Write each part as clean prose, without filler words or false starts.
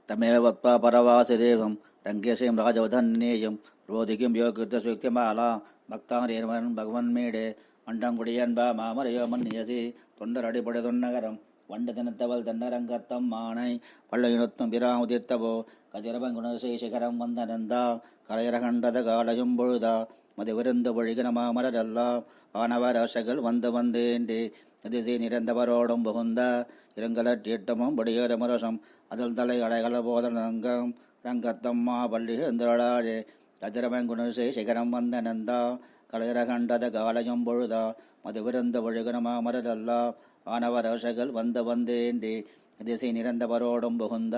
तमेव वक्त्वा परवासुदेवं रङ्गेशं राजवधन्येयं रोदिकिं योगकृतसुक्तिमाला भक्तानेर्वन् भगवन्मीडे மண்டங்குடியன்பா மாமரையோ மன்னியசி தொண்டர் அடிப்படை தொன்னகரம் வண்டு தினத்தவள் தன்னரங்கத்தம் மானை பள்ளையினத்தும் பிராமுதித்தவோ கதிரவங்குணசை சிகரம் வந்தனந்தா கரையர கண்டத காலையும் பொழுதா மதிவிருந்து ஒழுகின மாமரல்லா வானவர் ஆசைகள் வந்து வந்தேண்டே அதிசை நிறந்தவரோடும் புகுந்த இரங்கலற்றீட்டமும் படியேற முரசம் அதில் தலை அடைகள போதனங்கம் ரங்கத்தம்மா பள்ளி எழுந்தொழாழே கதிரவங்குணசை சிகரம் வந்தனந்தா கலையர கண்டத காலையும் பொழுதா மதுவிருந்த ஒழுகின மாமரல்லா வானவர் ஆசைகள் வந்து வந்தேண்டே திசை நிறந்தவரோடும் புகுந்த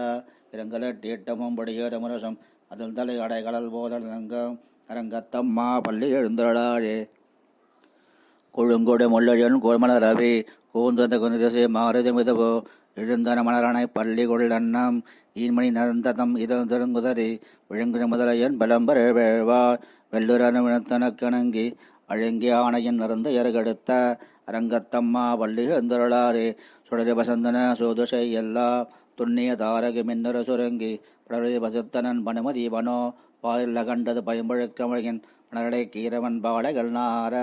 இரங்கலற்றீட்டமும் படியேற முரசம் அதில் தலை அடைகளல் போதனங்கம் அரங்கத்தம்மா பள்ளி எழுந்தொழாழே கொழுங்கொடு முள்ளழன் கோமலரவி கூந்தந்த குனிதசை மாறுதி மிதவோ எழுந்தன மலரணை பள்ளி கொள்ளன்னம் ஈன்மணி நரந்ததம் இதம் திருங்குதறி விழுங்குன முதலையன் பலம்பர வேழ்வார் வெள்ளுரன வினத்தனக்கணங்கி அழங்கி ஆணையின் நிறந்த எருகெடுத்த அரங்கத்தம்மா பள்ளி எழுந்தருளாரே சுடரி வசந்தன சோதுஷை எல்லா துண்ணிய தாரகி மின்னர சுரங்கி படரி வசத்தனன் பனுமதீபனோ பாரில்ல கண்டது பயம்பழுக்கமழகின் மணரடை கீரவன் பாடைகள் நார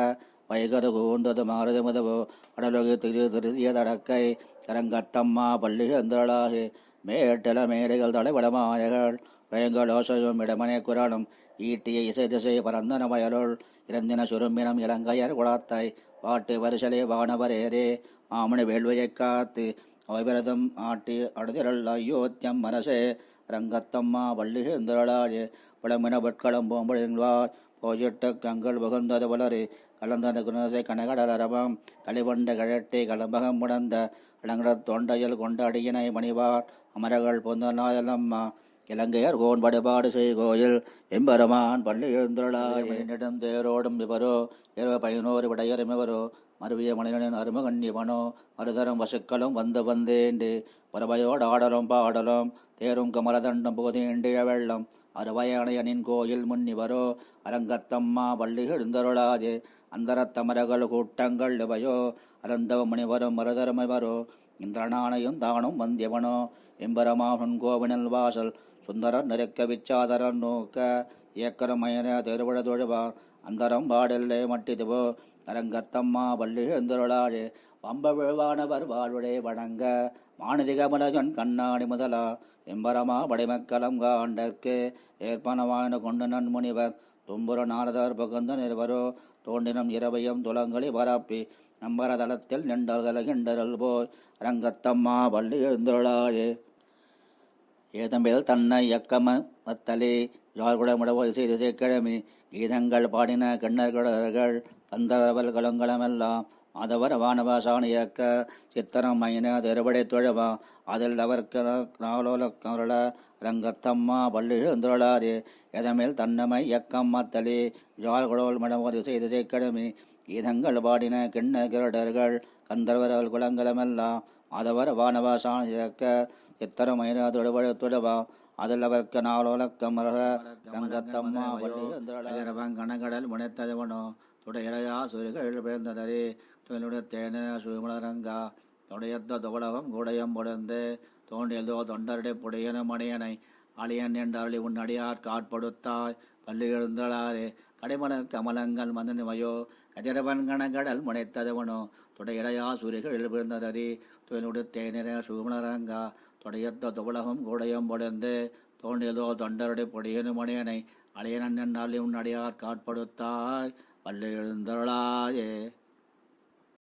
வைகரு கூந்தது மாறுது முதவோ அடலொகு திரு திருதியதடக்கை அரங்கத்தம்மா பள்ளி எழுந்தருளாரே மேட்டல மேடைகள் தலைவடமாயகள் பயங்கலோசையும் இடமனே குரானும் ஈட்டிய இசை திசை பரந்தன வயலுள் இறந்தின சுரும்பினம் இளங்கையர் குழாத்தாய் பாட்டு வருஷலே வானவரேரே மாமணி வேள்வையைக் காத்து அவைபிரதம் ஆட்டி அடுதிரல் அயோத்தியம் மனசே ரங்கத்தம்மா பள்ளி எழுந்தருளாரே புலமின பட்களம் போம்பொழில்வார் போயிட்ட கங்கள் புகுந்தது வளரு கலந்தன குணசை கனகடலரவம் களிவண்ட கழட்டி களம்பகம் முடந்த இளங்கடத் தொண்டையில் கொண்டாடியினை மணிவார் அமரர்கள் பொந்தநாயலம்மா இலங்கையர் கோன் வழிபாடு செய் கோயில் எம்பெருமான் பள்ளி எழுந்தருளாயிடம் தேரோடும் இவரோ 11 விடையரும் இவரோ மருவிய மனிதனின் அருமகண்ணிவனோ மறுதரும் வசுக்களும் வந்து வந்தேண்டு பரவையோடு ஆடலும் பாடலும் தேரும் கமலதண்டம் போதேண்டிய வெள்ளம் அறுவயணையனின் கோயில் முன்னிவரோ அரங்கத்தம்மா பள்ளி எழுந்தருளாஜே அந்தரத்தமரகள் கூட்டங்கள் இவையோ அருந்தவ முனிவரும் மறுதரமைவரோ இந்திரனானையும் தானும் வந்தியவனோ எம்பெருமான் கோவினல் வாசல் சுந்தரர் நெருக்க விச்சாதரன் நோக்க ஏக்கரமயன திருவிழ தொழுவார் அந்தரம் பாடல்லே மட்டிதுவோ அரங்கத்தம்மா பள்ளி எழுந்தருளாழே வம்ப விழுவானவர் வாழ்வுடே வணங்க மானதிகமலஜன் கண்ணாடி முதலா எம்பரமா படைமக்களம் காண்டற்கு ஏற்பனவான கொண்டு நன்முனிவர் தும்புர நாரதர் பகுந்த நிறுவரோ தோண்டினம் இரவையும் துலங்களி பரப்பி நம்பரதளத்தில் நின்றல்கின்றல் போய் அரங்கத்தம்மா பள்ளி எழுந்தருளாழே ஏதம்பேல் தன்னை யக்கமத்தலே யாழ்குடமுடவோ இசை திசை கிழமி கீதங்கள் பாடின கண்ணர்கள் கந்தரவல் கலங்களமெல்லாம் மாதவர் வானவாசான இயக்க சித்தரம் மைன திருவடை தொழவா அதில் அவர்க்கு நாளோலக்கருள ரங்கத்தம்மா பள்ளி எழுந்தருளாரே எதமேல் தன்னமை யக்கம் மத்தலே யாழ்குடோல் மடவோ இசை திசை கிழமி கீதங்கள் பாடின கிண்ணகிரடர்கள் கந்தர்வர்கள் குலங்களமெல்லாம் மாதவர் வானவாசான இயக்க சித்தரமைன தொடுவா அதில் அவர்க்கு நாளோலக்கமரக ரங்கத்தம்மா கணகடல் முனைத்தவனோ துடையலையா சுருகள் பிறந்ததரே துயலுடைய தேன சுமலரங்கா துடையத்த துவளகம் கூடயம் பொடந்து தோண்டியதோ தொண்டருடைய புடையன மணியனை அழியன் என்றாளி உன் அடியார் காட்படுத்தாய் பள்ளி எழுந்தளாரே கடைமண கமலங்கள் மந்தனிமையோ கதிரவன் கணகடல் முனைத்ததவனோ துடையலையா சூரியர்கள் பிறந்ததரே துயலுடைய தேனிற சுமலரங்கா தொடையத்த துவளகம் கூடயம் பொடந்து தோண்டியதோ தொண்டருடைய பொடியனு மணியனை அழியன் என்றாளி உன் அடியார் காட்படுத்தாய் பள்ளி எழுந்தருளாயே.